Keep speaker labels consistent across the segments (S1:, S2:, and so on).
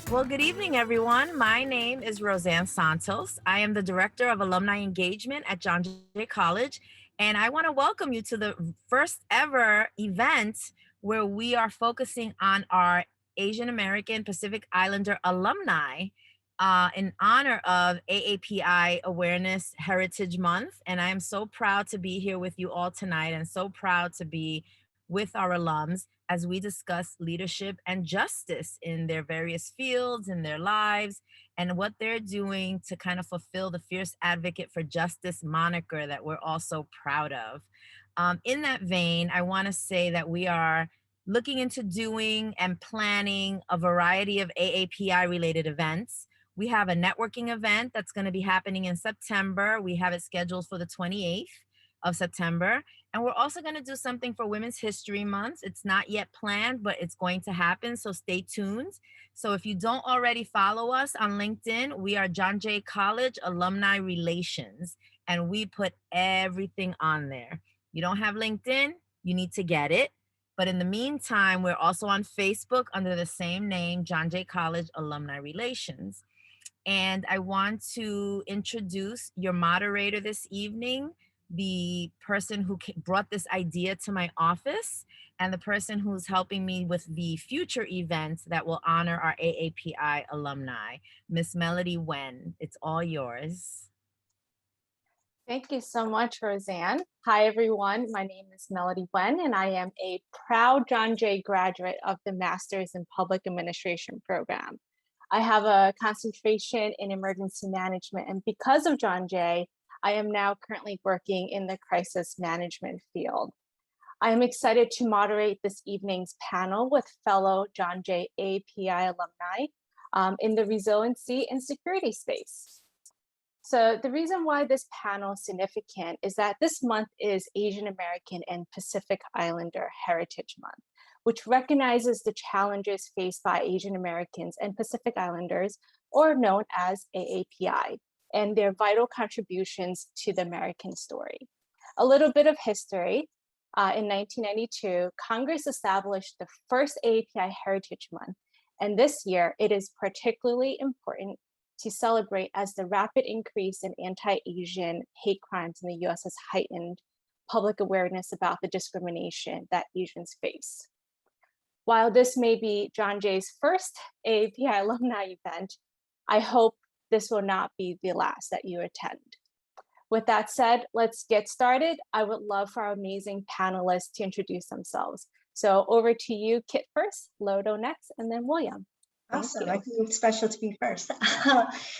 S1: Well, good evening, everyone. My name is Roseanne Santos. I am the Director of Alumni Engagement at John Jay College, and I want to welcome you to the first ever event where we are focusing on our Asian American Pacific Islander alumni in honor of AAPI Awareness Heritage Month. And I am so proud to be here with you all tonight and so proud to be with our alums as we discuss leadership and justice in their various fields in their lives and what they're doing to kind of fulfill the fierce advocate for justice moniker that we're all so proud of. In that vein, I want to say that we are looking into doing and planning a variety of AAPI related events. We have a networking event that's going to be happening in September. We have it scheduled for the 28th of September. And we're also going to do something for Women's History Month. It's not yet planned, but it's going to happen. So stay tuned. So if you don't already follow us on LinkedIn, we are John Jay College Alumni Relations, and we put everything on there. You don't have LinkedIn, you need to get it. But in the meantime, we're also on Facebook under the same name, John Jay College Alumni Relations. And I want to introduce your moderator this evening, the person who brought this idea to my office, and the person who's helping me with the future events that will honor our AAPI alumni, Miss Melody Wen. It's all yours.
S2: Thank you so much, Roseanne. Hi, everyone. My name is Melody Wen, and I am a proud John Jay graduate of the Master's in Public Administration program. I have a concentration in emergency management, and because of John Jay, I am now currently working in the crisis management field. I am excited to moderate this evening's panel with fellow John Jay AAPI alumni in the resiliency and security space. So the reason why this panel is significant is that this month is Asian American and Pacific Islander Heritage Month, which recognizes the challenges faced by Asian Americans and Pacific Islanders, or known as AAPI, and their vital contributions to the American story. A little bit of history. In 1992, Congress established the first AAPI Heritage Month, and this year it is particularly important to celebrate as the rapid increase in anti-Asian hate crimes in the US has heightened public awareness about the discrimination that Asians face. While this may be John Jay's first AAPI alumni event, I hope this will not be the last that you attend. With that said, let's get started. I would love for our amazing panelists to introduce themselves. So over to you, Kit first, Lodo next, and then William.
S3: Awesome. I feel special to be first.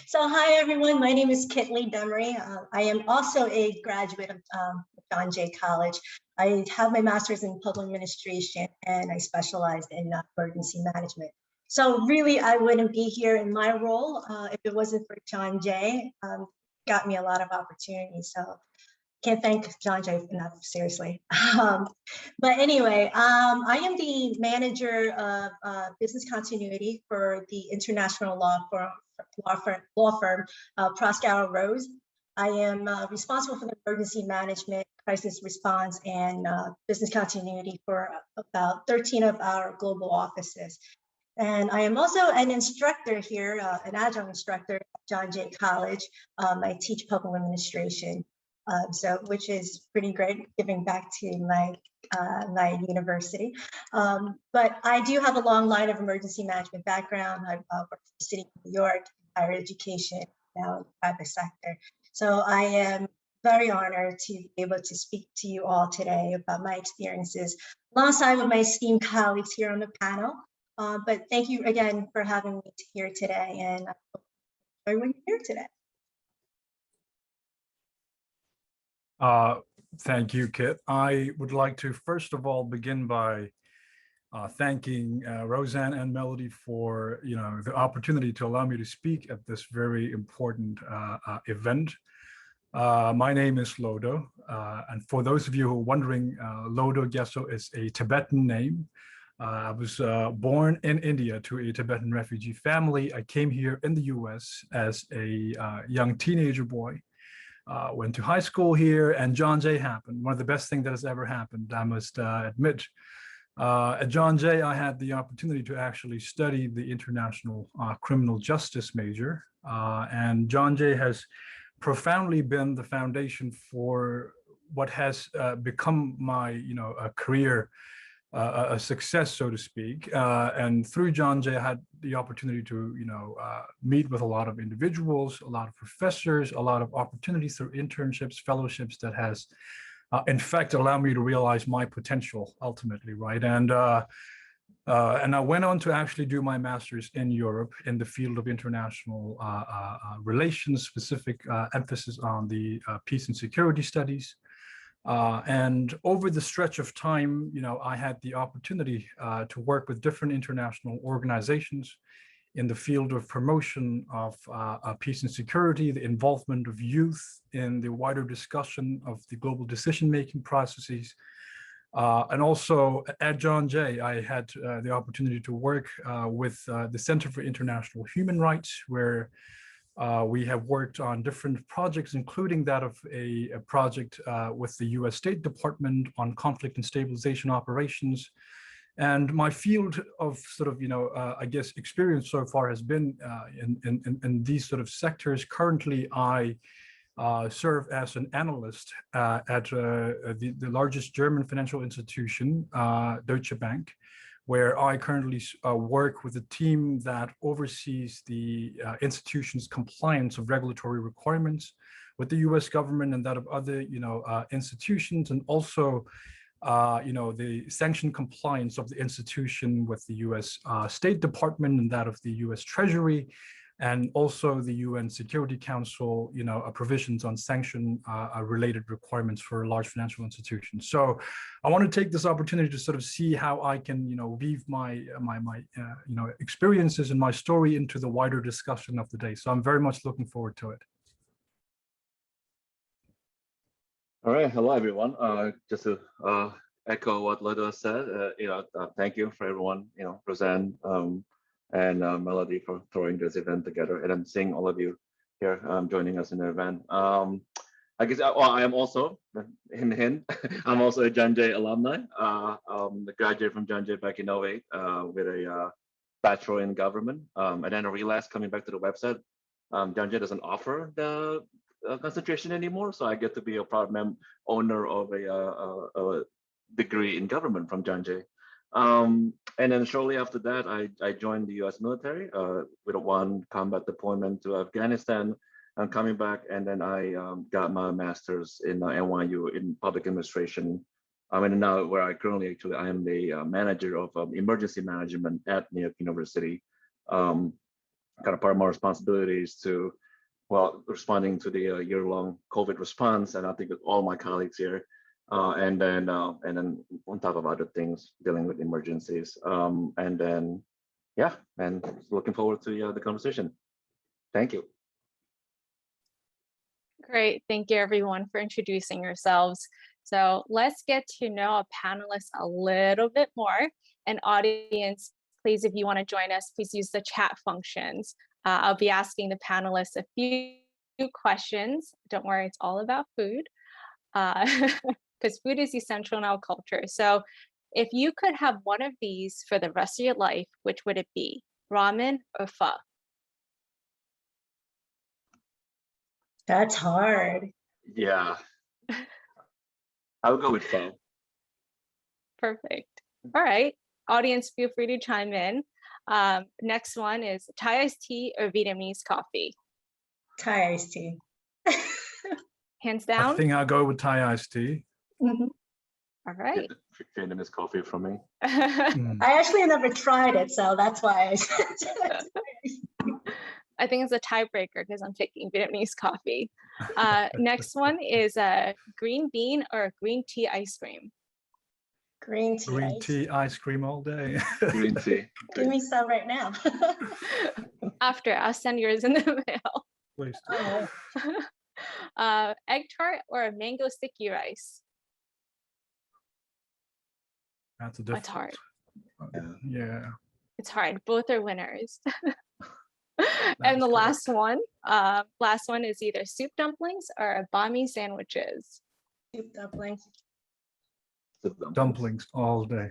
S3: So hi, everyone. My name is Kit Lee Demery. I am also a graduate of John Jay College. I have my master's in public administration, and I specialized in emergency management. So really, I wouldn't be here in my role if it wasn't for John Jay. Got me a lot of opportunities. So can't thank John Jay enough, seriously. But anyway, I am the manager of business continuity for the international law firm Proskauer Rose. I am responsible for the emergency management, crisis response, and business continuity for about 13 of our global offices. And I am also an instructor here, an adjunct instructor at John Jay College. I teach public administration. Which is pretty great, giving back to my university. But I do have a long line of emergency management background. I've worked for the city of New York, higher education, now in the private sector. So I am very honored to be able to speak to you all today about my experiences alongside with my esteemed colleagues here on the panel. But thank you again for having me here today, and I hope everyone here today.
S4: Thank you, Kit. I would like to first of all begin by thanking Roseanne and Melody for the opportunity to allow me to speak at this very important event. My name is Lodo, and for those of you who are wondering, Lodo Gesso is a Tibetan name. I was born in India to a Tibetan refugee family. I came here in the US as a young teenager boy. Went to high school here, and John Jay happened. One of the best things that has ever happened, I must admit. At John Jay, I had the opportunity to actually study the international criminal justice major. And John Jay has profoundly been the foundation for what has become my, a career, a success, so to speak. And through John Jay, I had the opportunity to, meet with a lot of individuals, a lot of professors, a lot of opportunities through internships, fellowships that has, in fact, allowed me to realize my potential ultimately, right? And I went on to actually do my master's in Europe in the field of international relations, specific emphasis on the peace and security studies. And over the stretch of time, I had the opportunity to work with different international organizations in the field of promotion of peace and security, the involvement of youth in the wider discussion of the global decision-making processes. And also at John Jay, I had the opportunity to work with the Center for International Human Rights, where we have worked on different projects, including that of a project with the US State Department on conflict and stabilization operations. And my field of sort of, I guess, experience so far has been in these sort of sectors. Currently, I serve as an analyst at the largest German financial institution, Deutsche Bank, where I currently work with a team that oversees the institution's compliance of regulatory requirements with the U.S. government and that of other, institutions, and also, the sanction compliance of the institution with the U.S. State Department and that of the U.S. Treasury, and also the UN Security Council, provisions on sanction related requirements for large financial institutions. So I want to take this opportunity to sort of see how I can, weave my experiences and my story into the wider discussion of the day. So I'm very much looking forward to it.
S5: All right, hello everyone. Just to echo what Lado said, thank you for everyone, Roseanne, and Melody for throwing this event together, and I'm seeing all of you here joining us in the event. I guess I am also, hint, I'm also a John Jay alumni. I graduated from John Jay back in 2008 with a bachelor in government, and then I realized coming back to the website, John Jay doesn't offer the concentration anymore, so I get to be a proud owner of a degree in government from John Jay. And then shortly after that, I joined the U.S. military with one combat deployment to Afghanistan. I'm coming back, and then I got my master's in NYU in public administration. And now where I am the manager of emergency management at New York University. Kind of part of my responsibilities to, responding to the year-long COVID response, and I think with all my colleagues here. And then on top of other things, dealing with emergencies. And then, and looking forward to the conversation. Thank you.
S2: Great. Thank you, everyone, for introducing yourselves. So let's get to know our panelists a little bit more. And audience, please, if you want to join us, please use the chat functions. I'll be asking the panelists a few questions. Don't worry, it's all about food. Because food is essential in our culture. So if you could have one of these for the rest of your life, which would it be? Ramen or pho?
S3: That's hard.
S5: Yeah. I'll go with pho.
S2: Perfect. All right. Audience, feel free to chime in. Next one is Thai iced tea or Vietnamese coffee?
S3: Thai iced tea.
S2: Hands down?
S4: I think I'll go with Thai iced tea.
S3: Mm-hmm.
S2: All right.
S5: Vietnamese coffee from me.
S3: I actually never tried it, so that's why I said
S2: I think it's a tiebreaker because I'm picking Vietnamese coffee. Next one is green bean or green tea ice cream?
S3: Green tea.
S4: Green tea ice cream all day.
S5: Green tea.
S3: Give me some right now.
S2: After, I'll send yours in the mail.
S4: Please.
S2: Egg tart or mango sticky rice?
S4: That's a different.
S2: It's hard.
S4: Yeah.
S2: It's hard. Both are winners. And the last one is either soup dumplings or bami sandwiches.
S3: Soup dumplings.
S4: Dumplings all day.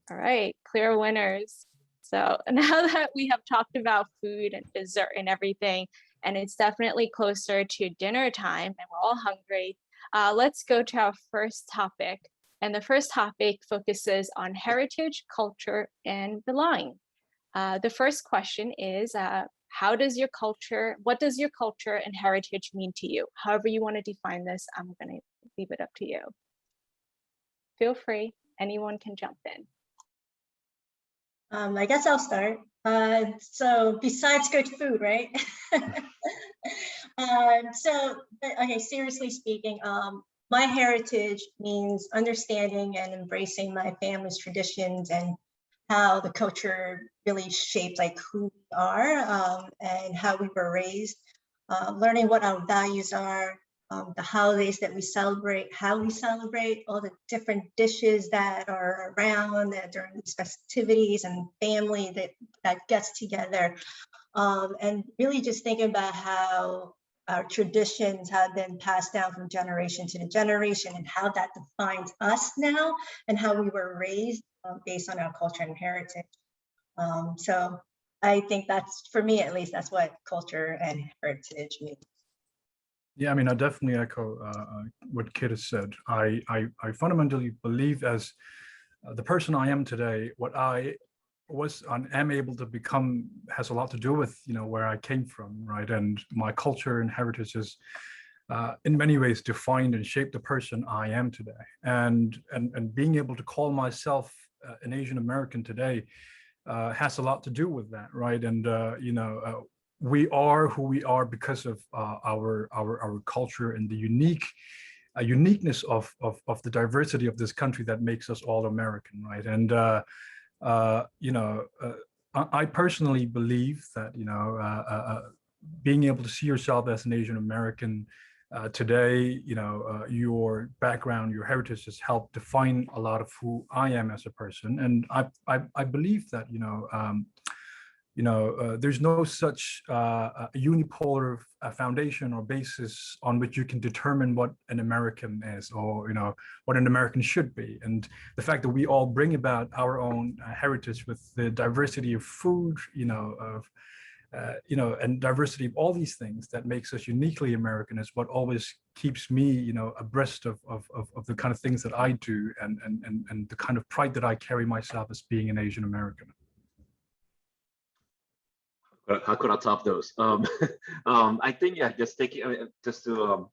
S2: All right, clear winners. So now that we have talked about food and dessert and everything, and it's definitely closer to dinner time and we're all hungry, let's go to our first topic. And the first topic focuses on heritage, culture, and belonging. The first question is, what does your culture and heritage mean to you? However you want to define this, I'm going to leave it up to you. Feel free, anyone can jump in.
S3: I guess I'll start. So besides good food, right? Okay, seriously speaking, my heritage means understanding and embracing my family's traditions and how the culture really shaped like who we are, and how we were raised, learning what our values are, the holidays that we celebrate, how we celebrate, all the different dishes that are around during these festivities and family that gets together. And really just thinking about how our traditions have been passed down from generation to generation and how that defines us now and how we were raised based on our culture and heritage. So I think that's, for me at least, that's what culture and heritage means.
S4: Yeah, I mean, I definitely echo what Kit has said. I fundamentally believe as the person I am today, what I was and am able to become has a lot to do with, where I came from, right? And my culture and heritage is in many ways defined and shaped the person I am today. And being able to call myself an Asian American today has a lot to do with that, right? And we are who we are because of our culture and the uniqueness of the diversity of this country that makes us all American, right? And I personally believe that being able to see yourself as an Asian American today, your background, your heritage has helped define a lot of who I am as a person, and I believe that there's no such unipolar foundation or basis on which you can determine what an American is, or what an American should be. And the fact that we all bring about our own heritage with the diversity of food, and diversity of all these things that makes us uniquely American is what always keeps me, abreast of the kind of things that I do, and the kind of pride that I carry myself as being an Asian American.
S5: How could I top those? I think, yeah, just taking, just to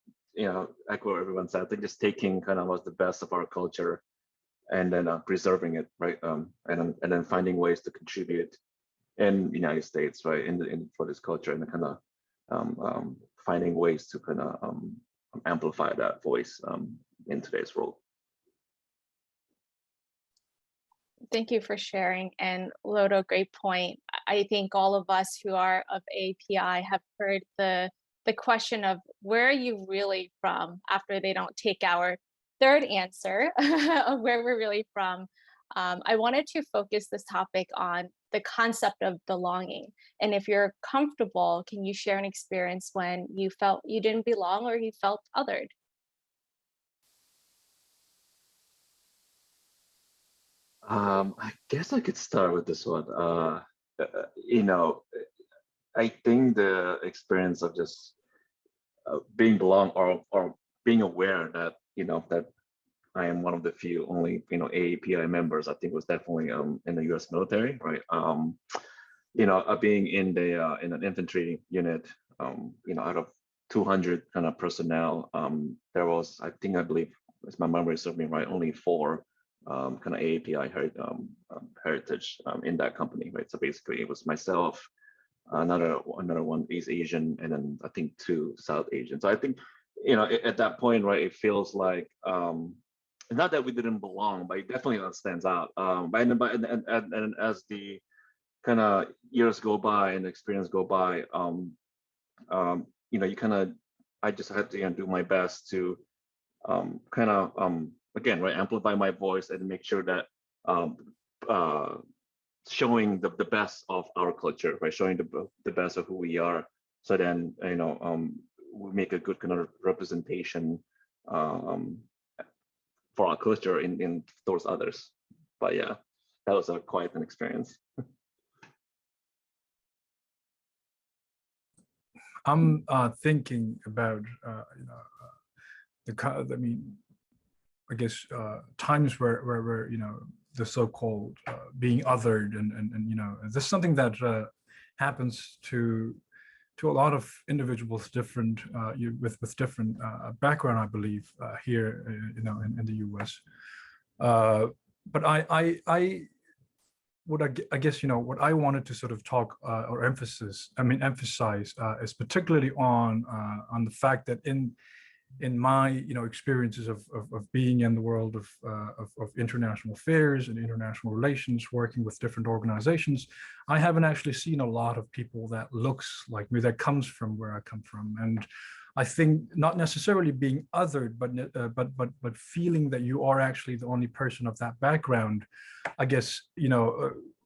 S5: echo what everyone said, I think just taking kind of what's the best of our culture and then preserving it, right? And then finding ways to contribute in the United States, right? In for this culture, and kind of finding ways to kind of amplify that voice in today's world.
S2: Thank you for sharing. And Lodo, great point. I think all of us who are of AAPI have heard the question of where are you really from after they don't take our third answer of where we're really from. I wanted to focus this topic on the concept of belonging. And if you're comfortable, can you share an experience when you felt you didn't belong or you felt othered?
S5: I guess I could start with this one. I think the experience of just being belong or being aware that that I am one of the few only AAPI members, I think was definitely in the U.S. military, right? Being in an infantry unit, out of 200 kind of personnel, there was, I believe, as my memory serves me right, only 4 kind of AAPI heritage in that company, right? So basically, it was myself, another one is Asian, and then I think 2 South Asian. So I think at that point, right, it feels like not that we didn't belong, but it definitely stands out. And as the kind of years go by and experience go by, you kind of, I just had to do my best to kind of again, right, amplify my voice and make sure that showing the best of our culture, right, showing the best of who we are, so then we make a good kind of representation for our culture in towards others. But yeah. that was quite an experience.
S4: I'm thinking about I mean, I guess times where the so-called being othered and this is something that happens to a lot of individuals different with different background, I believe, here in the US. But I guess what I wanted to sort of talk or emphasize is particularly on the fact that in my experiences of being in the world of international affairs and international relations, working with different organizations, I haven't actually seen a lot of people that looks like me, that comes from where I come from. And I think not necessarily being othered, but feeling that you are actually the only person of that background, I guess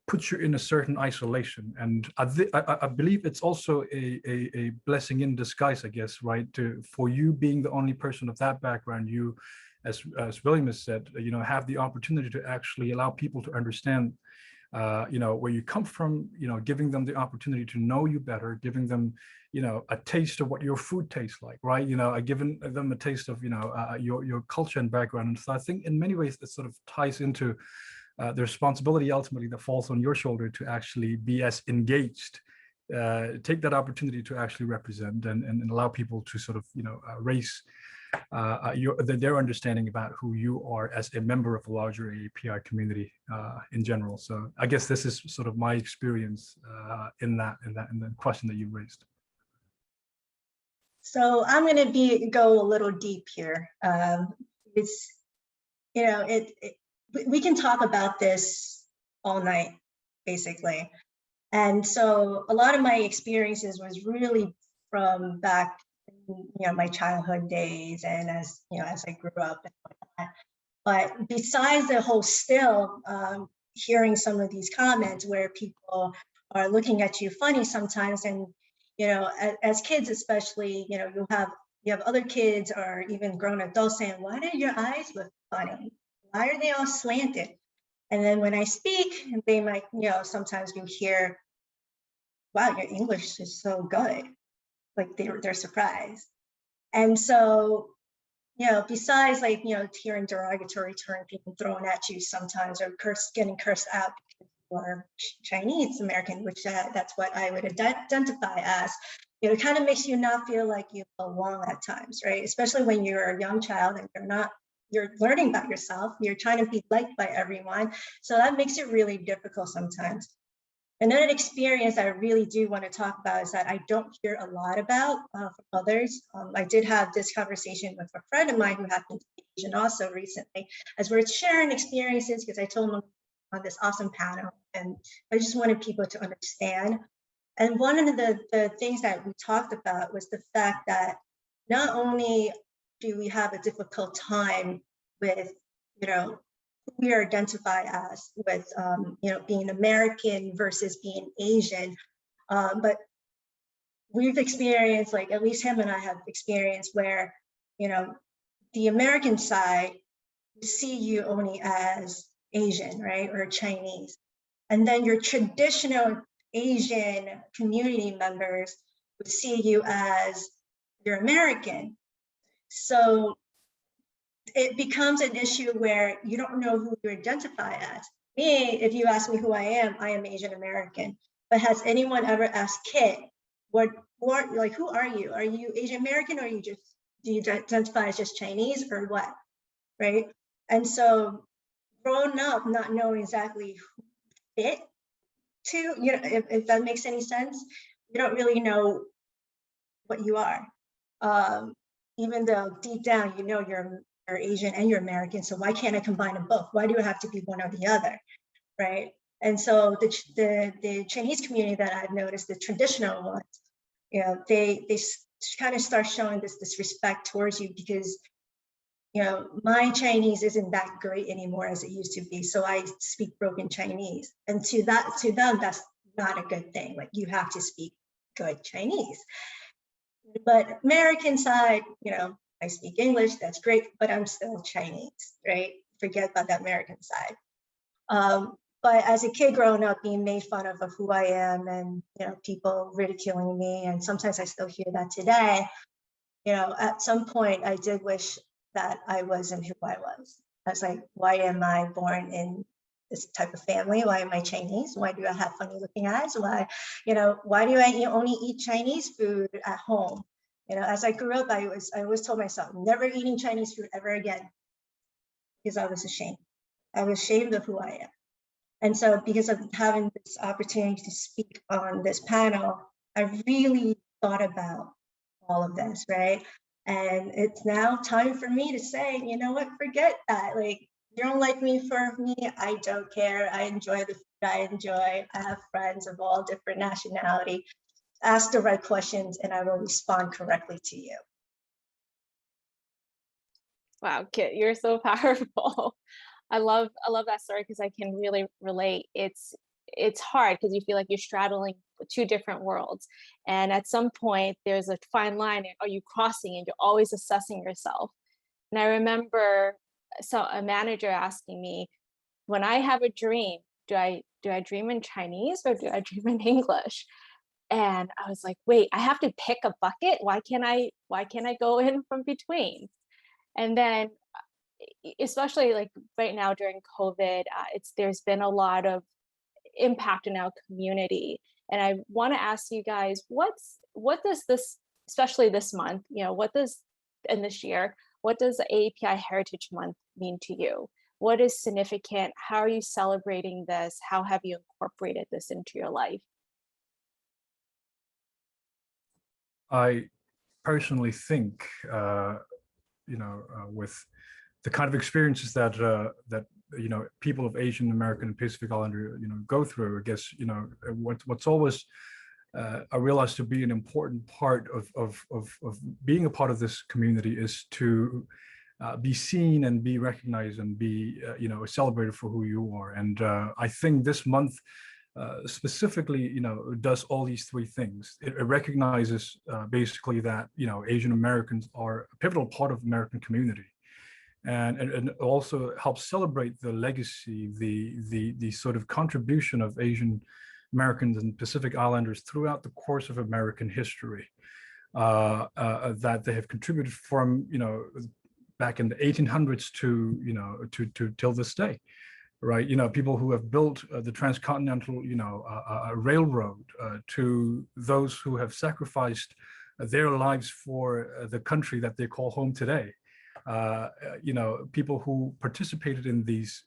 S4: puts you in a certain isolation. And I believe it's also a blessing in disguise, I guess, right? For you being the only person of that background, you, as William has said, have the opportunity to actually allow people to understand where you come from, giving them the opportunity to know you better, giving them, a taste of what your food tastes like, right? Giving them a taste of, your culture and background. And so I think in many ways it sort of ties into the responsibility ultimately that falls on your shoulder to actually be as engaged, take that opportunity to actually represent and allow people to sort of, raise their understanding about who you are as a member of a larger AAPI community in general. So I guess this is sort of my experience in the question that you raised.
S3: So I'm going to go a little deep here. It's, we can talk about this all night, basically. And so a lot of my experiences was really from back, my childhood days and as I grew up and whatnot. But besides the whole still hearing some of these comments where people are looking at you funny sometimes, and as kids especially, you have other kids or even grown adults saying, why do your eyes look funny? Why are they all slanted? And then when I speak, they might, sometimes you hear, wow, your English is so good. Like they're surprised. And so, besides like, hearing derogatory terms being thrown at you sometimes, or getting cursed out because you are Chinese American, which that's what I would identify as, it kind of makes you not feel like you belong at times, right? Especially when you're a young child and you're learning about yourself, you're trying to be liked by everyone. So that makes it really difficult sometimes. Another experience I really do want to talk about is that I don't hear a lot about from others. I did have this conversation with a friend of mine who happened to be Asian also recently, as we're sharing experiences, because I told him on this awesome panel, and I just wanted people to understand. And one of the things that we talked about was the fact that not only do we have a difficult time with, who we identify as with, being American versus being Asian, but we've experienced, like at least him and I have experienced where, the American side see you only as Asian, right, or Chinese, and then your traditional Asian community members would see you as you're American. So it becomes an issue where you don't know who you identify as. Me, if you ask me who I am Asian American. But has anyone ever asked Kit, who are you? Are you Asian American, or do you identify as just Chinese, or what, right? And so growing up not knowing exactly who fit to, if that makes any sense, you don't really know what you are. Even though deep down, you're Asian and you're American, so why can't I combine them both? Why do I have to be one or the other, right? And so the Chinese community that I've noticed, the traditional ones, they kind of start showing this disrespect towards you because, my Chinese isn't that great anymore as it used to be, so I speak broken Chinese, and to them that's not a good thing. Like, you have to speak good Chinese. But American side, I speak English, that's great, but I'm still Chinese, right? Forget about that American side. But as a kid growing up, being made fun of who I am, and people ridiculing me, and sometimes I still hear that today. At some point, I did wish that I wasn't who I was. I was like, why am I born in this type of family? Why am I Chinese? Why do I have funny looking eyes? Why do I only eat Chinese food at home? As I grew up, I always told myself, never eating Chinese food ever again, because I was ashamed. I was ashamed of who I am. And so because of having this opportunity to speak on this panel, I really thought about all of this, right? And it's now time for me to say, you know what, forget that. Like, you don't like me for me, I don't care. I enjoy the food I enjoy. I have friends of all different nationality. Ask the right questions and I will respond correctly to you.
S2: Wow, Kit, you're so powerful. I love that story because I can really relate. It's hard because you feel like you're straddling two different worlds, and at some point there's a fine line. Are you crossing? And you're always assessing yourself. And I remember a manager asking me, when I have a dream, do I dream in Chinese or do I dream in English? And I was like, wait, I have to pick a bucket. Why can't I go in from between? And then especially like right now during COVID, there's been a lot of impact in our community. And I want to ask you guys, what does this, especially this month, and this year, what does the AAPI Heritage Month mean to you? What is significant? How are you celebrating this? How have you incorporated this into your life?
S4: I personally think, with the kind of experiences that people of Asian American and Pacific Islander go through, I guess what's always I realize to be an important part of being a part of this community is to be seen and be recognized and be celebrated for who you are. And I think this month specifically does all these three things. It recognizes basically that Asian Americans are a pivotal part of the American community, and also helps celebrate the legacy, the sort of contribution of Asian Americans and Pacific Islanders throughout the course of American history, that they have contributed from back in the 1800s to till this day, right? People who have built the transcontinental railroad, to those who have sacrificed their lives for the country that they call home today. People who participated in these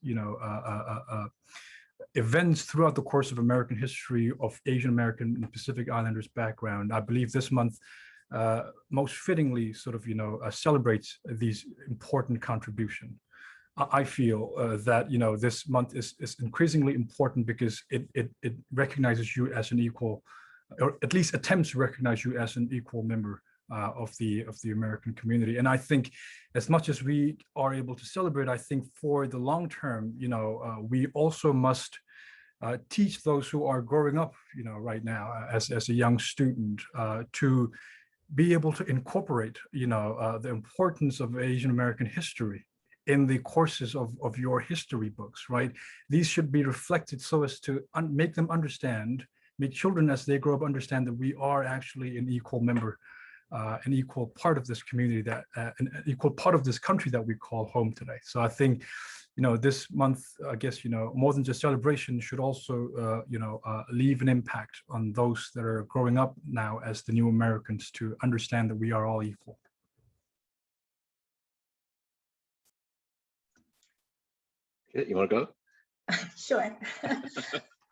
S4: events throughout the course of American history of Asian American and Pacific Islanders background. I believe this month most fittingly sort of celebrates these important contributions. I feel that this month is increasingly important because it recognizes you as an equal, or at least attempts to recognize you as an equal member of the American community. And I think as much as we are able to celebrate, I think for the long term, we also must teach those who are growing up, right now as a young student, to be able to incorporate, the importance of Asian American history in the courses of your history books, right? These should be reflected so as to make them understand, make children as they grow up understand that we are actually an equal member, an equal part of this community, that an equal part of this country that we call home today. So I think, this month, I guess, more than just celebration, should also, leave an impact on those that are growing up now as the new Americans, to understand that we are all equal.
S5: Okay, you want to go?
S3: Sure.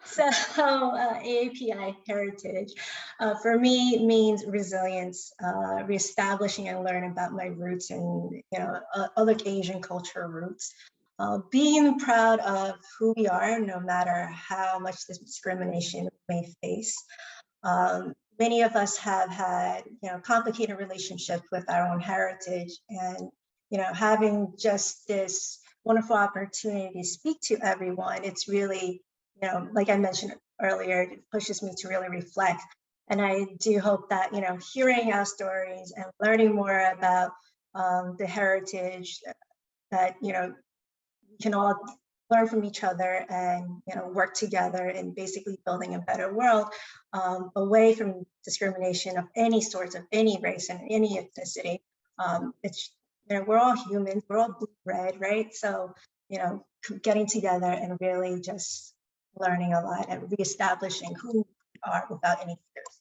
S3: So AAPI Heritage, for me, means resilience, reestablishing and learning about my roots and other Asian cultural roots. Being proud of who we are, no matter how much discrimination we may face. Many of us have had complicated relationships with our own heritage, and having just this wonderful opportunity to speak to everyone, it's really, like I mentioned earlier, it pushes me to really reflect. And I do hope that, hearing our stories and learning more about the heritage, that, we can all learn from each other and work together in basically building a better world, away from discrimination of any sorts, of any race and any ethnicity. It's we're all humans, we're all blue red, right? So getting together and really just learning a lot and reestablishing who we are without any fears.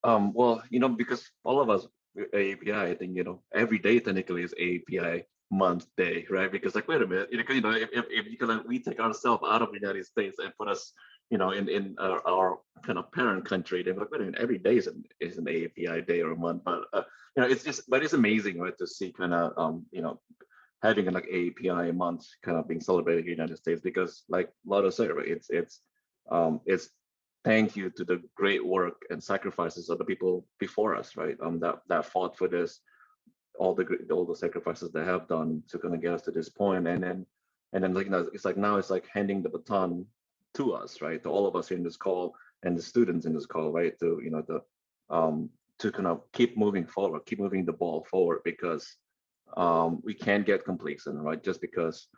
S5: Well, because all of us AAPI, I think, every day technically is AAPI month day, right? Because like, wait a minute, if you can, we take ourselves out of the United States and put us, in our kind of parent country, they're like, wait a minute, every day is an AAPI day or a month. But but it's amazing, right, to see kind of, having like AAPI month kind of being celebrated in the United States, because like Lotto said, right, it's thank you to the great work and sacrifices of the people before us, right? That fought for this, all the sacrifices they have done to kind of get us to this point, and then like it's like now it's like handing the baton to us, right? To all of us in this call and the students in this call, right? To kind of keep moving forward, keep moving the ball forward, because we can't get complacent, right? Just because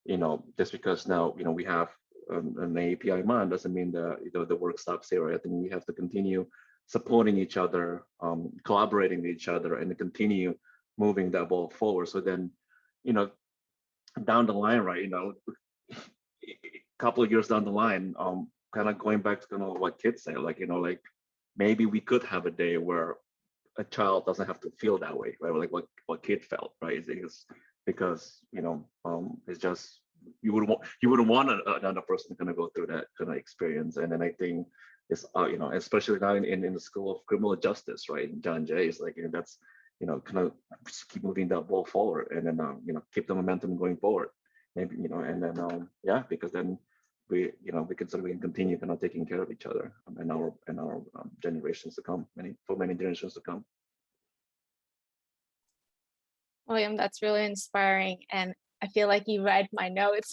S5: now we have an AAPI month doesn't mean that the work stops here. Right? I think we have to continue supporting each other, collaborating with each other, and continue moving that ball forward. So then, down the line, right, a couple of years down the line, kind of going back to kind of what kids say, like maybe we could have a day where a child doesn't have to feel that way, right? Like what kid felt, right? Because it's just you wouldn't want another person to kind of go through that kind of experience. And then I think it's especially now in the School of Criminal Justice, right? In John Jay, is like that's kind of just keep moving that ball forward, and then keep the momentum going forward. Maybe and then because then we can continue kind of taking care of each other and our generations to come, many generations to come.
S2: William, that's really inspiring, and I feel like you read my notes.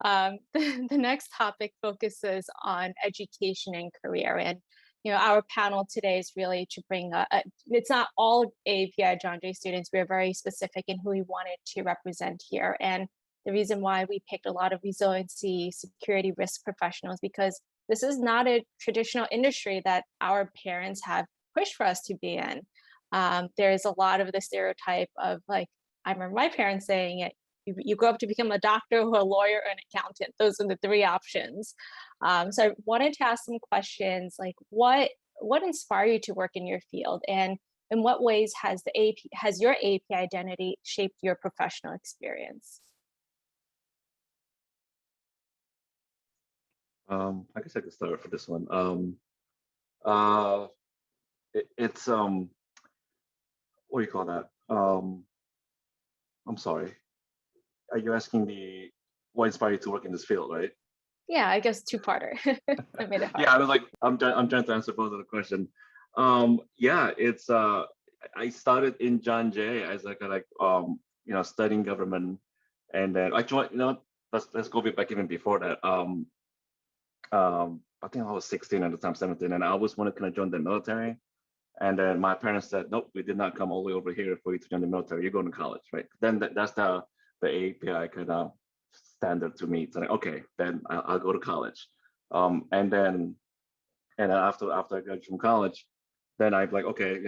S2: The next topic focuses on education and career, and our panel today is really to bring it's not all AAPI John Jay students. We're very specific in who we wanted to represent here, and the reason why we picked a lot of resiliency, security, risk professionals, because this is not a traditional industry that our parents have pushed for us to be in. There's a lot of the stereotype of, like, I remember my parents saying it, you grow up to become a doctor or a lawyer or an accountant. Those are the three options. So I wanted to ask some questions, like what inspired you to work in your field, and in what ways has your AAPI identity shaped your professional experience?
S5: I guess I could start for this one. It's what do you call that? I'm sorry. Are you asking me what inspired you to work in this field, right?
S2: Yeah, I guess two-parter. I made it hard.
S5: Yeah, I was like, I'm trying to answer both of the question. It's I started in John Jay as studying government, and then I joined. Let's go back even before that. I think I was 16 at the time, 17, and I always wanted to kind of join the military. And then my parents said, nope, we did not come all the way over here for you to join the military. You're going to college, right? Then that's the AAPI kind of standard to me. It's like, okay, then I'll go to college. And then after I graduated from college, then I'm like, okay,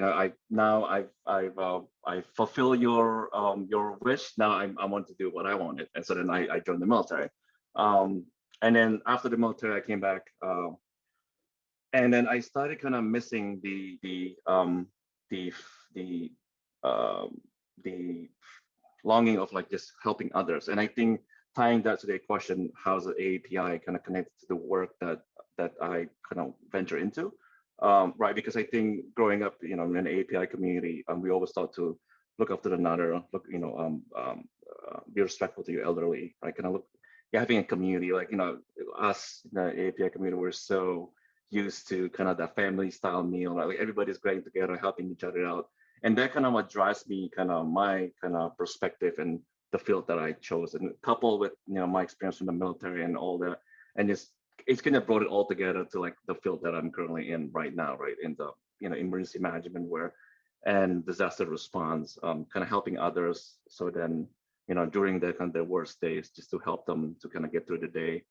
S5: I fulfill your wish. Now I want to do what I wanted, and so then I joined the military. And then after the military, I came back. And then I started kind of missing the longing of like just helping others. And I think tying that to the question, how's the AAPI kind of connected to the work that I kind of venture into, right? Because I think growing up, in an AAPI community, we always thought to look after another, be respectful to your elderly, right? Kind of having a community like us in the AAPI community, we're so used to kind of that family style meal, right? Like everybody's getting together, helping each other out. And that kind of what drives me, kind of my kind of perspective and the field that I chose, and coupled with, my experience from the military and all that. And it's kind of brought it all together to like the field that I'm currently in right now, right? In the, emergency management, where, and disaster response, kind of helping others. So then, during the kind of their worst days, just to help them to kind of get through the day.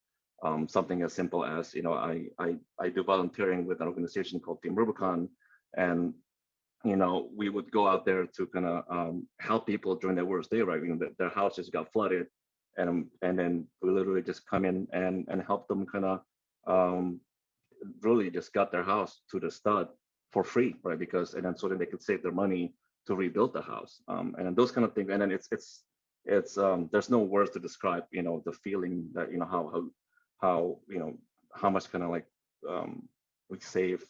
S5: Something as simple as, I do volunteering with an organization called Team Rubicon, and we would go out there to kind of help people during their worst day, right? Their houses got flooded, and then we literally just come in and help them kind of really just got their house to the stud for free, right? Because and then so then they could save their money to rebuild the house, and then those kind of things. And then it's there's no words to describe, the feeling that how how much kind of like we save,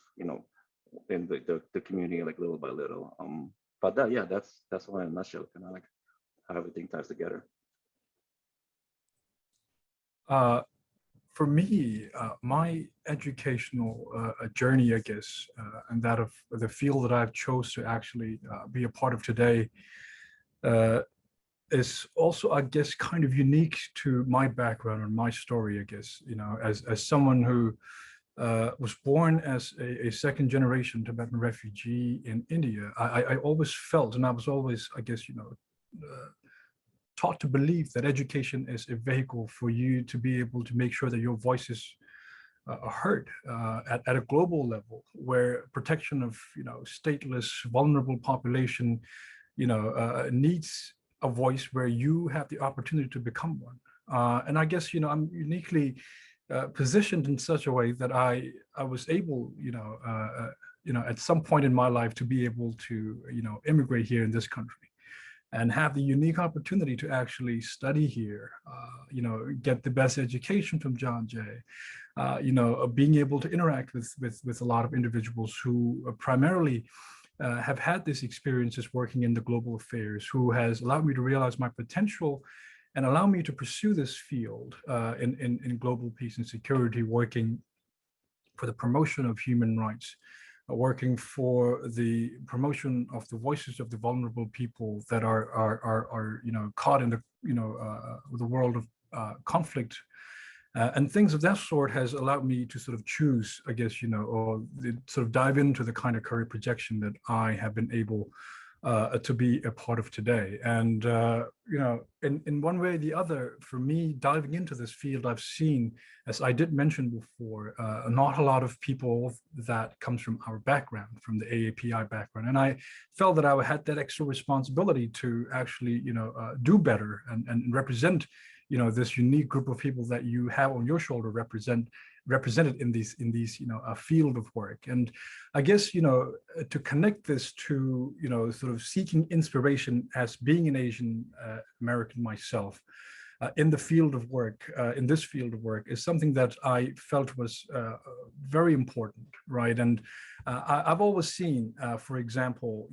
S5: in the community, like little by little. But that's all in a nutshell, kind of like how everything ties together.
S4: For me, my educational journey, I guess, and that of the field that I've chose to actually be a part of today, is also, I guess, kind of unique to my background and my story, I guess. As someone who was born as a second generation Tibetan refugee in India, I always felt, and I was always, I guess, taught to believe that education is a vehicle for you to be able to make sure that your voices are heard at a global level, where protection of stateless, vulnerable population needs a voice where you have the opportunity to become one. And I guess I'm uniquely positioned in such a way that I was able at some point in my life to be able to immigrate here in this country and have the unique opportunity to actually study here, get the best education from John Jay, being able to interact with a lot of individuals who primarily have had these experiences working in the global affairs, who has allowed me to realize my potential and allow me to pursue this field in global peace and security, working for the promotion of human rights, working for the promotion of the voices of the vulnerable people that are caught in the world of conflict. And things of that sort has allowed me to sort of choose, I guess, or sort of dive into the kind of career projection that I have been able to be a part of today. And, in one way or the other, for me, diving into this field, I've seen, as I did mention before, not a lot of people that comes from our background, from the AAPI background. And I felt that I had that extra responsibility to actually, do better and represent this unique group of people that you have on your shoulder represented in these a field of work. And I guess to connect this to sort of seeking inspiration as being an Asian American myself in the field of work, in this field of work, is something that I felt was very important, right? And I've always seen, for example,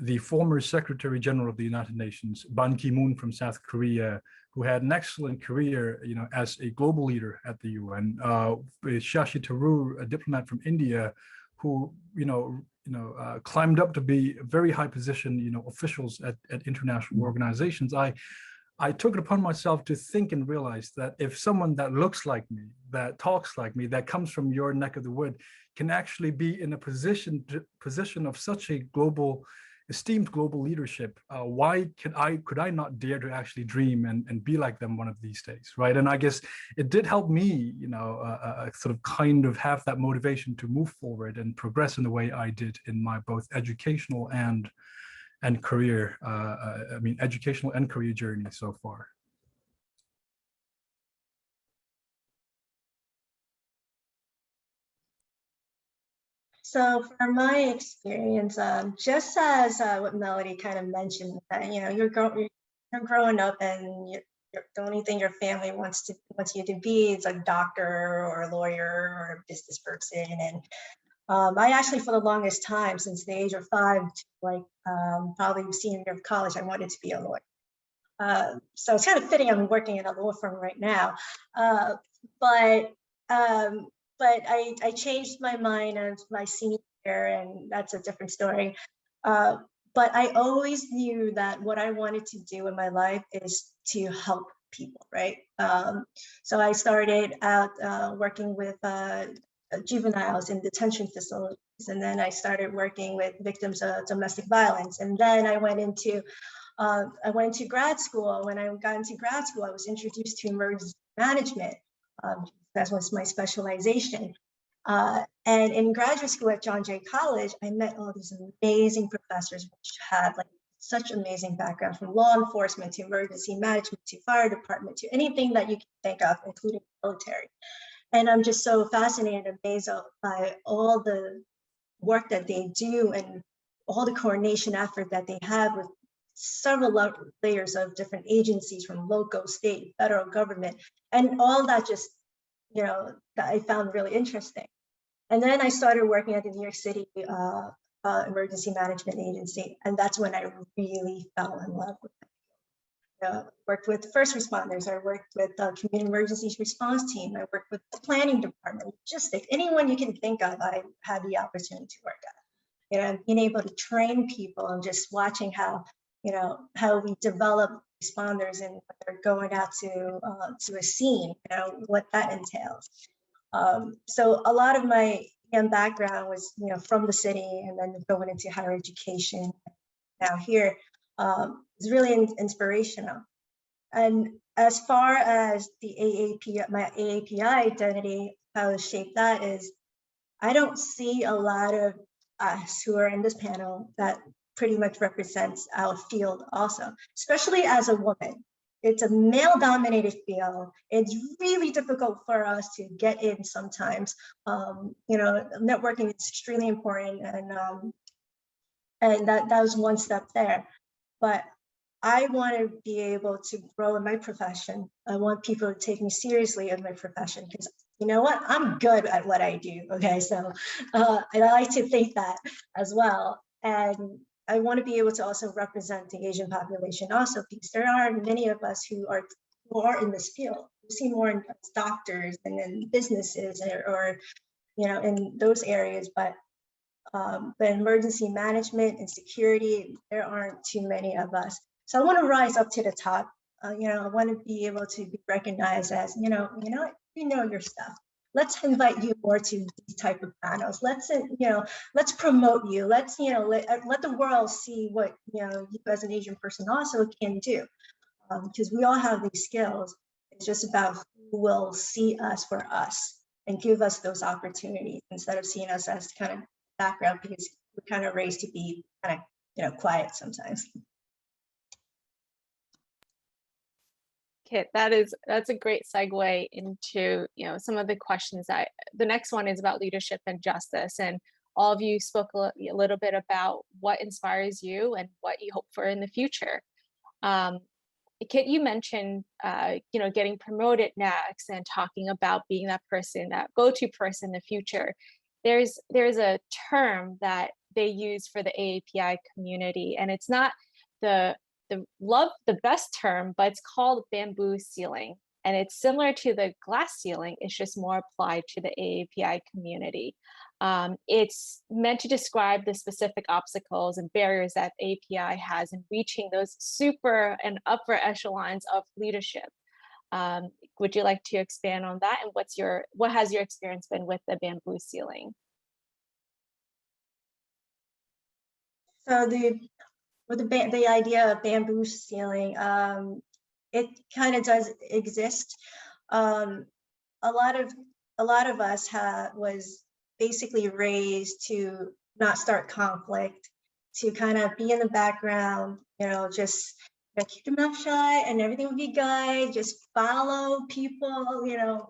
S4: the former Secretary General of the United Nations, Ban Ki-moon from South Korea, who had an excellent career, as a global leader at the UN, Shashi Tharoor, a diplomat from India, who climbed up to be very high position, officials at international organizations. I took it upon myself to think and realize that if someone that looks like me, that talks like me, that comes from your neck of the wood, can actually be in a position of such a esteemed global leadership, why could I not dare to actually dream and be like them one of these days, right? And I guess it did help me, sort of kind of have that motivation to move forward and progress in the way I did in my both educational and career, educational and career journey so far.
S3: So from my experience, just as what Melody kind of mentioned, that you're growing up and the only thing your family wants you to be is a doctor or a lawyer or a business person. And I actually, for the longest time, since the age of 5 to probably senior year of college, I wanted to be a lawyer. So it's kind of fitting I'm working in a law firm right now. But I changed my mind as my senior year, and that's a different story. But I always knew that what I wanted to do in my life is to help people, right? So I started out working with juveniles in detention facilities. And then I started working with victims of domestic violence. And then I went into grad school. When I got into grad school, I was introduced to emergency management. That was my specialization. And in graduate school at John Jay College, I met all these amazing professors which had like such amazing background, from law enforcement to emergency management to fire department to anything that you can think of, including military. And I'm just so fascinated and amazed by all the work that they do and all the coordination effort that they have with several layers of different agencies, from local, state, federal government, and all that just, you know, that I found really interesting. And then I started working at the New York City Emergency Management Agency, and that's when I really fell in love with it. Worked with first responders, I worked with the community emergency response team, I worked with the planning department, logistics, anyone you can think of, I had the opportunity to work at. You know, being able to train people and just watching how, you know, how we develop responders and when they're going out to a scene, you know, what that entails. So a lot of my background was, you know, from the city and then going into higher education. Now here is really inspirational. And as far as the AAPI, my AAPI identity, how to shape that is, I don't see a lot of us who are in this panel that pretty much represents our field also, especially as a woman. It's a male-dominated field. It's really difficult for us to get in sometimes. You know, networking is extremely important, and that was one step there. But I want to be able to grow in my profession. I want people to take me seriously in my profession, because you know what? I'm good at what I do. Okay, so and I like to think that as well. And I want to be able to also represent the Asian population also, because there are many of us who are in this field. We see more in doctors and in businesses or you know, in those areas, but emergency management and security, there aren't too many of us. So I want to rise up to the top. You know, I want to be able to be recognized as, you know your stuff. Let's invite you more to these type of panels. Let's, you know, let's promote you. Let's, you know, let the world see what, you know, you as an Asian person also can do. Because we all have these skills. It's just about who will see us for us and give us those opportunities instead of seeing us as kind of background, because we're kind of raised to be kind of, you know, quiet sometimes.
S2: Kit, that's a great segue into, you know, some of the questions that the next one is about leadership and justice, and all of you spoke a little bit about what inspires you and what you hope for in the future. Kit, you mentioned you know, getting promoted next and talking about being that person, that go-to person in the future. There's a term that they use for the AAPI community, and it's not the best term, but it's called bamboo ceiling. And it's similar to the glass ceiling, it's just more applied to the AAPI community. It's meant to describe the specific obstacles and barriers that AAPI has in reaching those super and upper echelons of leadership. Would you like to expand on that? And what has your experience been with the bamboo ceiling?
S3: So the idea of bamboo ceiling, it kind of does exist. A lot of us was basically raised to not start conflict, to kind of be in the background, you know, just, you know, keep your mouth shut and everything will be good. Just follow people, you know,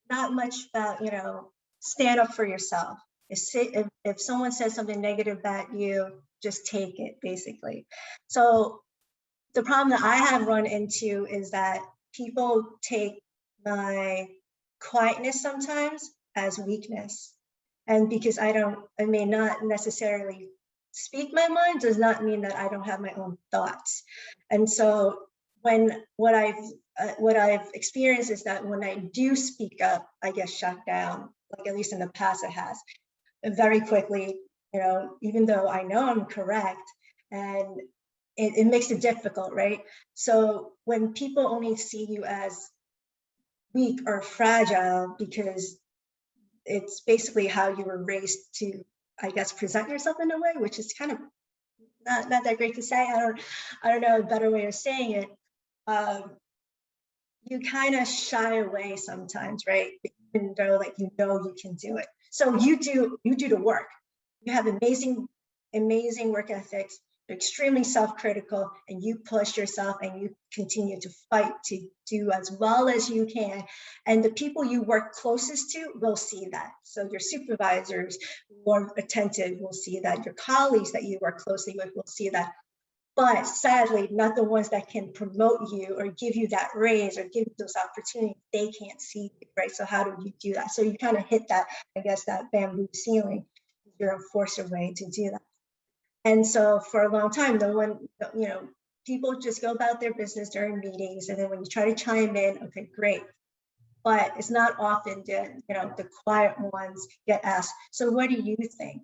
S3: not much about, you know, stand up for yourself. If someone says something negative about you, just take it, basically. So the problem that I have run into is that people take my quietness sometimes as weakness. And because I may not necessarily speak my mind, does not mean that I don't have my own thoughts. And so what I've experienced is that when I do speak up, I get shut down, like at least in the past it has. And very quickly, you know, even though I know I'm correct, and it makes it difficult, right? So when people only see you as weak or fragile because it's basically how you were raised to, I guess, present yourself in a way, which is kind of not that great to say. I don't know a better way of saying it. You kind of shy away sometimes, right? Even though like you can do it. So you do the work. You have amazing work ethics. You're extremely self-critical, and you push yourself and you continue to fight to do as well as you can. And the people you work closest to will see that. So your supervisors who are attentive will see that. Your colleagues that you work closely with will see that. But sadly, not the ones that can promote you or give you that raise or give you those opportunities, they can't see you, right? So how do you do that? So you kind of hit that, I guess, that bamboo ceiling. You're forced away to do that. And so for a long time, no one, people just go about their business during meetings. And then when you try to chime in, okay, great. But it's not often that, the quiet ones get asked, so what do you think,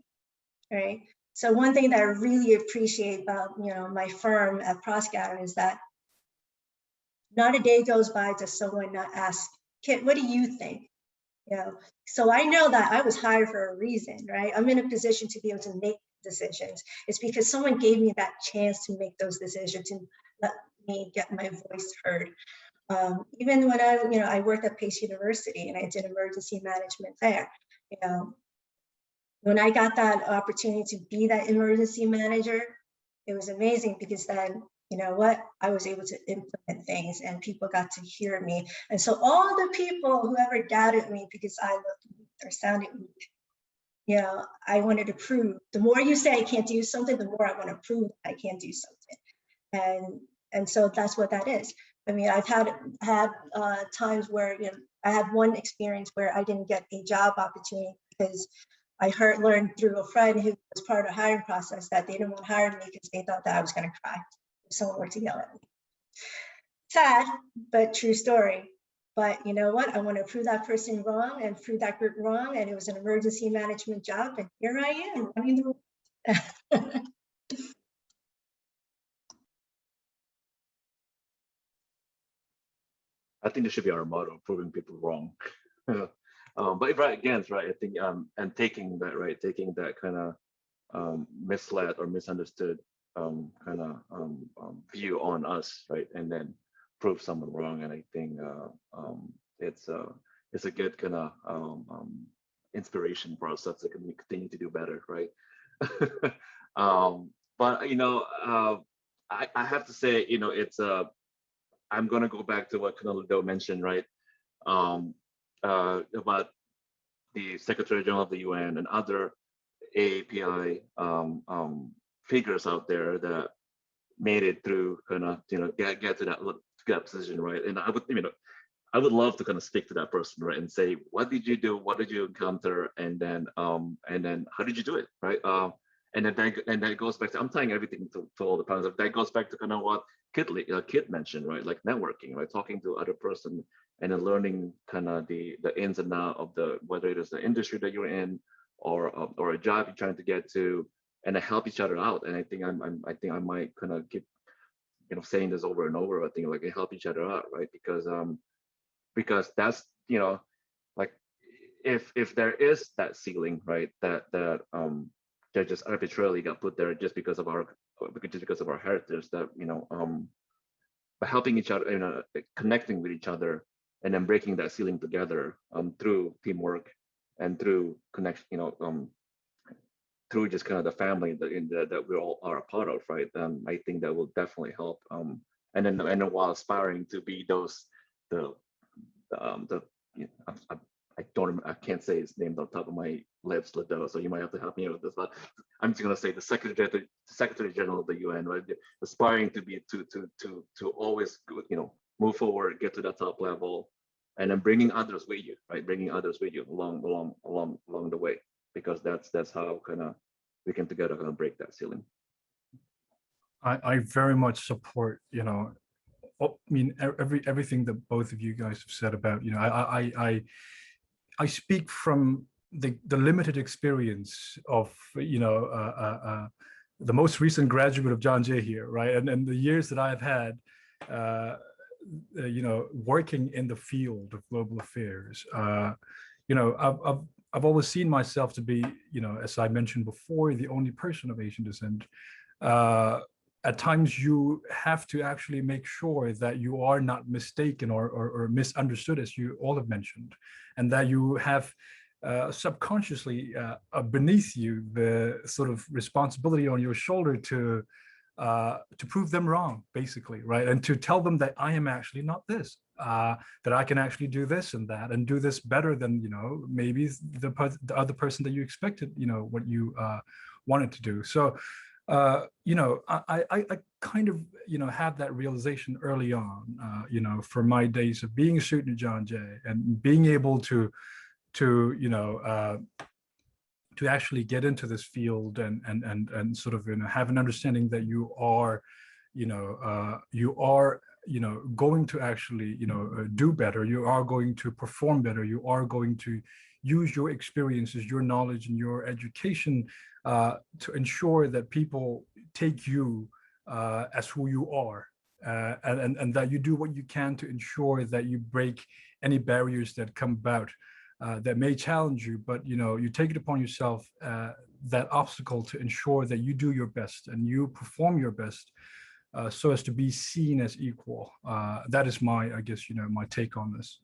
S3: right? So one thing that I really appreciate about, my firm at ProScatter is that not a day goes by to someone not ask, Kit, what do you think? So I know that I was hired for a reason, right? I'm in a position to be able to make decisions. It's because someone gave me that chance to make those decisions and let me get my voice heard. Even when I worked at Pace University and I did emergency management there, when I got that opportunity to be that emergency manager, it was amazing because then, I was able to implement things and people got to hear me. And so all the people who ever doubted me because I looked weak or sounded weak, I wanted to prove, the more you say I can't do something, the more I want to prove I can do something. And so that's what that is. I mean, I've had times where, I had one experience where I didn't get a job opportunity because I learned through a friend who was part of the hiring process that they didn't want to hire me because they thought that I was going to cry if someone were to yell at me. Sad, but true story. But you know what? I want to prove that person wrong and prove that group wrong. And it was an emergency management job. And here I am running the
S5: I think this should be our motto: proving people wrong. But right, again, right. I think and taking that kind of misled or misunderstood kind of view on us, right, and then prove someone wrong. And I think it's a good kind of inspiration for us to continue to do better, right? But I have to say, it's I'm gonna go back to what Colonel Doe mentioned, right? About the Secretary General of the UN and other AAPI figures out there that made it through kind of get to that position, right? And I would love to kind of speak to that person, right, and say, what did you do? What did you encounter? And then how did you do it, right? And then it goes back to, I'm tying everything to all the panels. That goes back to kind of what Kit mentioned, right? Like networking, right? Talking to other person and then learning kind of the ins and outs of whether it is the industry that you're in or a job you're trying to get to, and to help each other out. And I think I might kind of keep saying this over and over. I think like help each other out, right? Because that's like if there is that ceiling, right, that just arbitrarily got put there just because of our heritage, that by helping each other, connecting with each other, and then breaking that ceiling together through teamwork and through connection, through just kind of the family that we all are a part of, right? I think that will definitely help. And then while aspiring to be I can't say his name on top of my lips, Lido, so you might have to help me out with this. But I'm just gonna say the Secretary General of the UN, right? Aspiring to be to always move forward, get to that top level, and then bringing others with you, right? Bringing others with you along the way, because that's how kind of we can together kind of break that ceiling.
S4: I very much support, I mean, everything that both of you guys have said about, I speak from the limited experience of, the most recent graduate of John Jay here, right? And the years that I've had, working in the field of global affairs, I've always seen myself to be, as I mentioned before, the only person of Asian descent. At times you have to actually make sure that you are not mistaken or misunderstood, as you all have mentioned, and that you have subconsciously beneath you the sort of responsibility on your shoulder to prove them wrong, basically, right? And to tell them that I am actually not this, that I can actually do this and that, and do this better than, maybe the other person that you expected, what you wanted to do. So, I kind of, had that realization early on, for my days of being a student at John Jay and being able to actually get into this field and sort of have an understanding that you are going to actually do better, you are going to perform better, you are going to use your experiences, your knowledge, and your education to ensure that people take you as who you are, and that you do what you can to ensure that you break any barriers that come about that may challenge you, but you take it upon yourself, that obstacle, to ensure that you do your best and you perform your best, so as to be seen as equal. That is my, I guess, my take on this.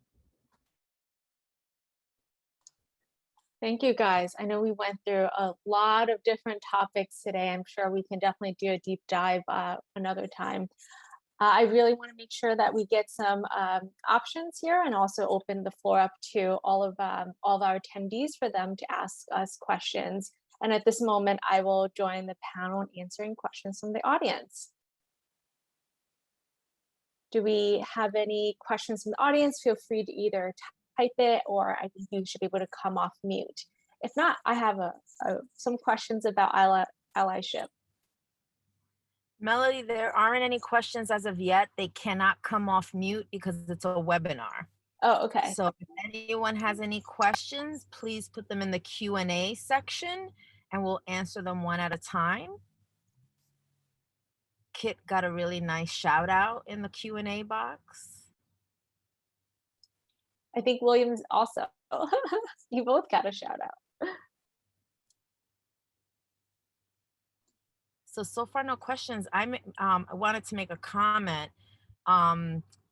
S2: Thank you, guys. I know we went through a lot of different topics today. I'm sure we can definitely do a deep dive another time. I really want to make sure that we get some options here and also open the floor up to all of our attendees for them to ask us questions. And at this moment, I will join the panel in answering questions from the audience. Do we have any questions from the audience? Feel free to either type it, or I think you should be able to come off mute. If not, I have some questions about allyship.
S1: Melody, there aren't any questions as of yet. They cannot come off mute because it's a webinar.
S2: Oh, okay.
S1: So if anyone has any questions, please put them in the Q&A section and we'll answer them one at a time. Kit got a really nice shout out in the Q&A box.
S2: I think Williams also. You both got a shout out.
S1: So far, no questions. I wanted to make a comment.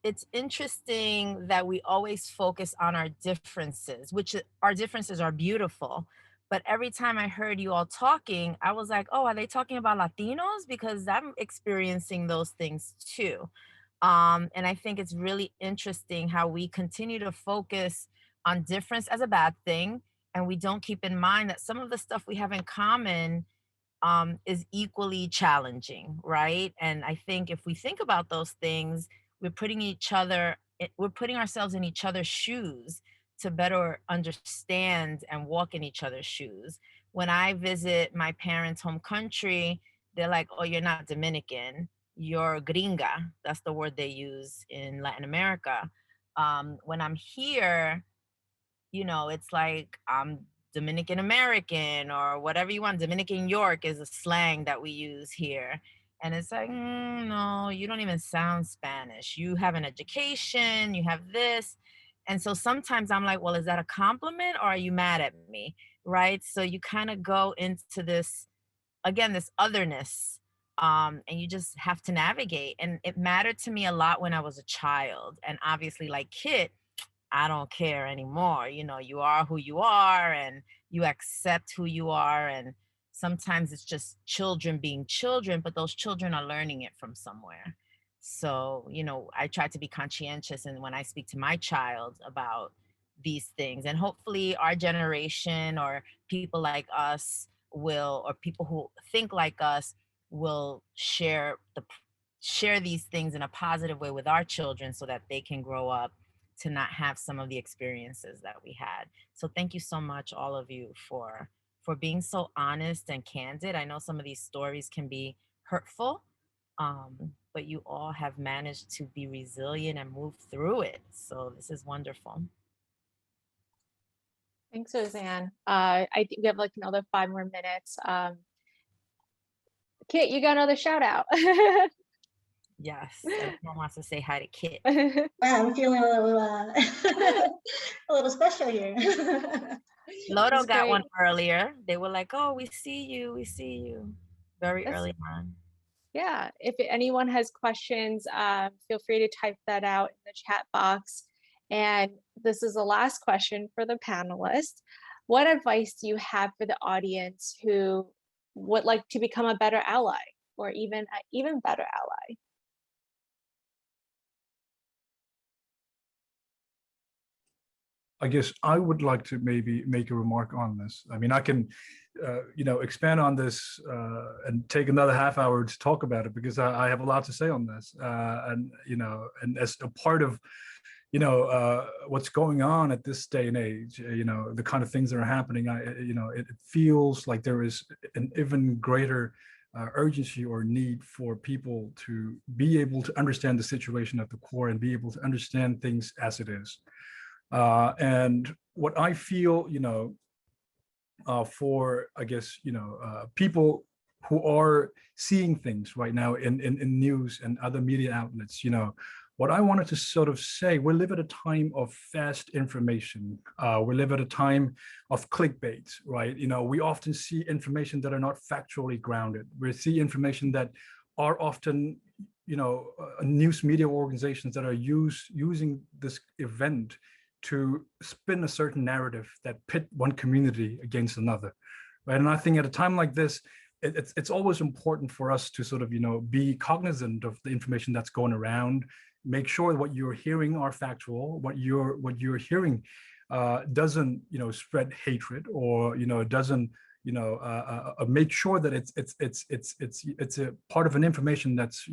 S1: It's interesting that we always focus on our differences, which our differences are beautiful. But every time I heard you all talking, I was like, oh, are they talking about Latinos? Because I'm experiencing those things too. And I think it's really interesting how we continue to focus on difference as a bad thing. And we don't keep in mind that some of the stuff we have in common is equally challenging, right? And I think if we think about those things, we're putting ourselves in each other's shoes to better understand and walk in each other's shoes. When I visit my parents' home country, they're like, oh, you're not Dominican, you're gringa. That's the word they use in Latin America. When I'm here, it's like I'm Dominican American or whatever you want. Dominican York is a slang that we use here. And it's like, no, you don't even sound Spanish. You have an education, you have this. And so sometimes I'm like, well, is that a compliment or are you mad at me? Right? So you kind of go into this, again, this otherness, and you just have to navigate. And it mattered to me a lot when I was a child. And obviously, like Kit, I don't care anymore. You are who you are and you accept who you are. And sometimes it's just children being children, but those children are learning it from somewhere. So, I try to be conscientious and when I speak to my child about these things, and hopefully our generation or people like us or people who think like us will share these things in a positive way with our children so that they can grow up to not have some of the experiences that we had. So thank you so much, all of you, for being so honest and candid. I know some of these stories can be hurtful, but you all have managed to be resilient and move through it. So this is wonderful.
S2: Thanks, Roseanne. I think we have like another 5 more minutes. Kit, you got another shout out.
S1: Yes, everyone wants to say hi to Kit.
S3: Wow, I'm feeling a little, a little special here.
S1: Lodo
S2: It's
S1: got one
S2: great.
S1: earlier. They were like, "Oh, we see you," very
S2: That's
S1: early on.
S2: Yeah, if anyone has questions, feel free to type that out in the chat box. And this is the last question for the panelists. What advice do you have for the audience who would like to become a better ally or even an even better ally?
S4: I guess I would like to maybe make a remark on this. I mean, I can, expand on this and take another half hour to talk about it because I have a lot to say on this. And as a part of, what's going on at this day and age, the kind of things that are happening, it feels like there is an even greater urgency or need for people to be able to understand the situation at the core and be able to understand things as it is. And what I feel, for, I guess, people who are seeing things right now in news and other media outlets, what I wanted to sort of say, we live at a time of fast information. We live at a time of clickbait, right? We often see information that are not factually grounded. We see information that are often, news media organizations that are using this event to spin a certain narrative that pit one community against another, right? And I think at a time like this, it's always important for us to sort of, be cognizant of the information that's going around, make sure what you're hearing are factual, what you're hearing doesn't, spread hatred or, doesn't, make sure that it's a part of an information that's,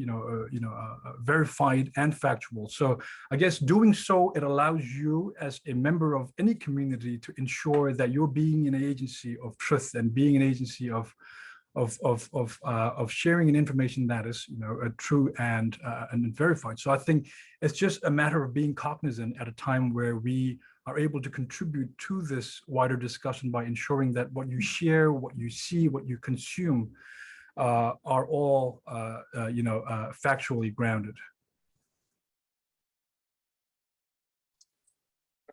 S4: verified and factual. So I guess doing so, it allows you as a member of any community to ensure that you're being an agency of truth and being an agency of sharing an information that is, true and verified. So I think it's just a matter of being cognizant at a time where we are able to contribute to this wider discussion by ensuring that what you share, what you see, what you consume are all, factually grounded.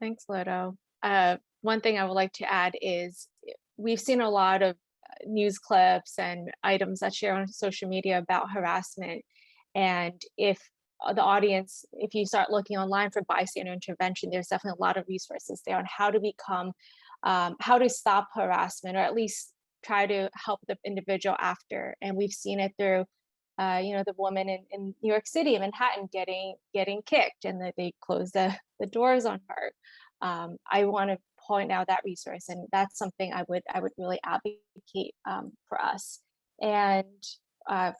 S2: Thanks, Lodo. One thing I would like to add is we've seen a lot of news clips and items that share on social media about harassment. And if the audience, if you start looking online for bystander intervention, there's definitely a lot of resources there on how to stop harassment, or at least try to help the individual after. And we've seen it through, the woman in New York City, Manhattan, getting kicked, and that they closed the doors on her. I want to point out that resource, and that's something I would really advocate for us. And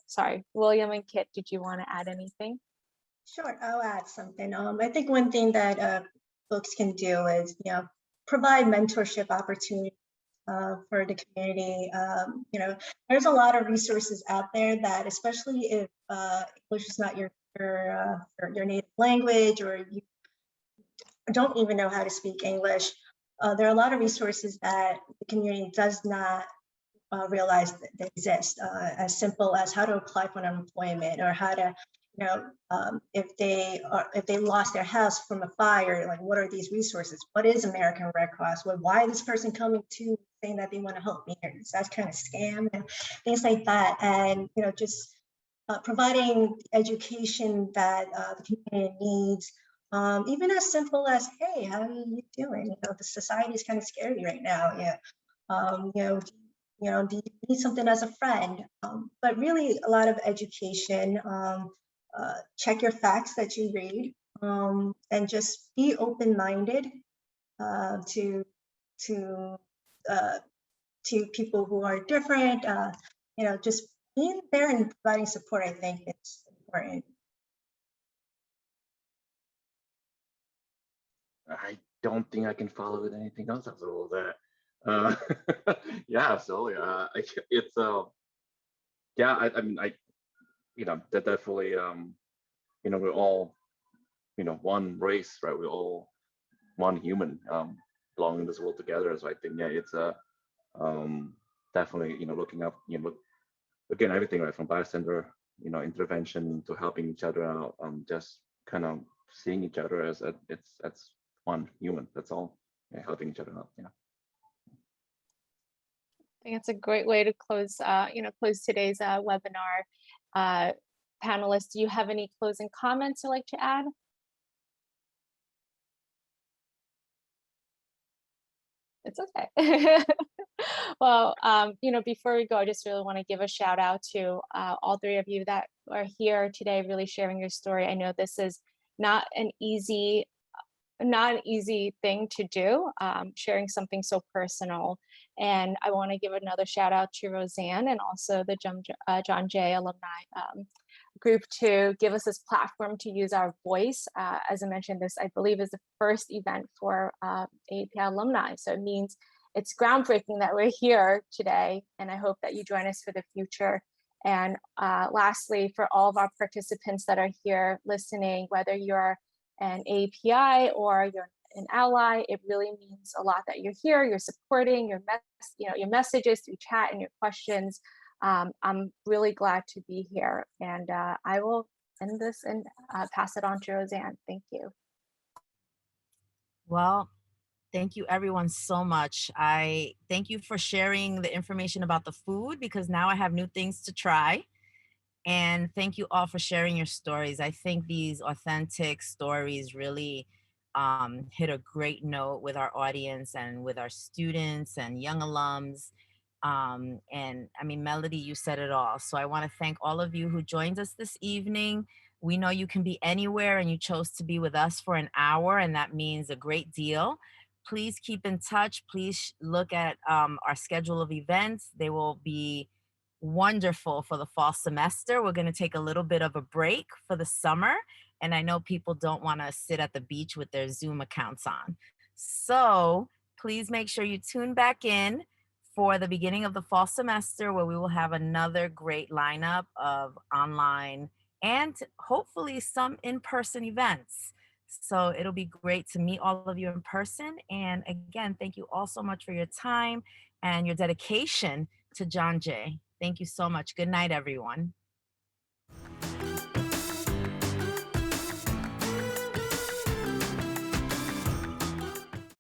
S2: sorry, William and Kit, did you want to add anything?
S3: Sure, I'll add something. I think one thing that folks can do is, provide mentorship opportunities for the community. There's a lot of resources out there that, especially if English is not your native language, or you don't even know how to speak English, there are a lot of resources that the community does not realize that exist, as simple as how to apply for unemployment, or how to, if they lost their house from a fire, like what are these resources? What is American Red Cross? Why is this person coming to saying that they want to help me? That's kind of scam and things like that. And just providing education that the community needs. Even as simple as, hey, how are you doing? The society is kind of scary right now. Yeah. Do you need something as a friend? But really a lot of education. Check your facts that you read, and just be open-minded to people who are different. Just being there and providing support, I think, is important.
S5: I don't think I can follow with anything else after all that. Yeah, absolutely. It's yeah. I mean, that definitely. We're all, one race, right? We're all one human, belonging in this world together. So I think, yeah, it's definitely, looking up, again, everything, right, from bystander, intervention to helping each other out, just kind of seeing each other as it's one human. That's all, yeah, helping each other out. Yeah.
S2: think it's a great way to close, close today's webinar. Uh, Panelists, do you have any closing comments you'd like to add? It's okay. Well, before we go, I just really want to give a shout out to all three of you that are here today, really sharing your story. I know this is not an easy thing to do, sharing something so personal. And I want to give another shout out to Roseanne and also the John Jay Alumni group to give us this platform to use our voice. As I mentioned, this I believe is the first event for AAPI Alumni. So it means it's groundbreaking that we're here today, and I hope that you join us for the future. And lastly, for all of our participants that are here listening, whether you're an API or you're an ally, it really means a lot that you're here, you're supporting your messages through chat and your questions. I'm really glad to be here, and I will end this and pass it on to Roseanne. Thank you.
S1: Well, thank you everyone so much. I thank you for sharing the information about the food because now I have new things to try. And thank you all for sharing your stories. I think these authentic stories really hit a great note with our audience and with our students and young alums. And I mean, Melody, you said it all. So I want to thank all of you who joined us this evening. We know you can be anywhere and you chose to be with us for an hour, and that means a great deal. Please keep in touch. Please look at our schedule of events. They will be wonderful for the fall semester. We're going to take a little bit of a break for the summer. And I know people don't want to sit at the beach with their Zoom accounts on. So please make sure you tune back in for the beginning of the fall semester where we will have another great lineup of online and hopefully some in-person events. So it'll be great to meet all of you in person. And again, thank you all so much for your time and your dedication to John Jay. Thank you so much. Good night, everyone.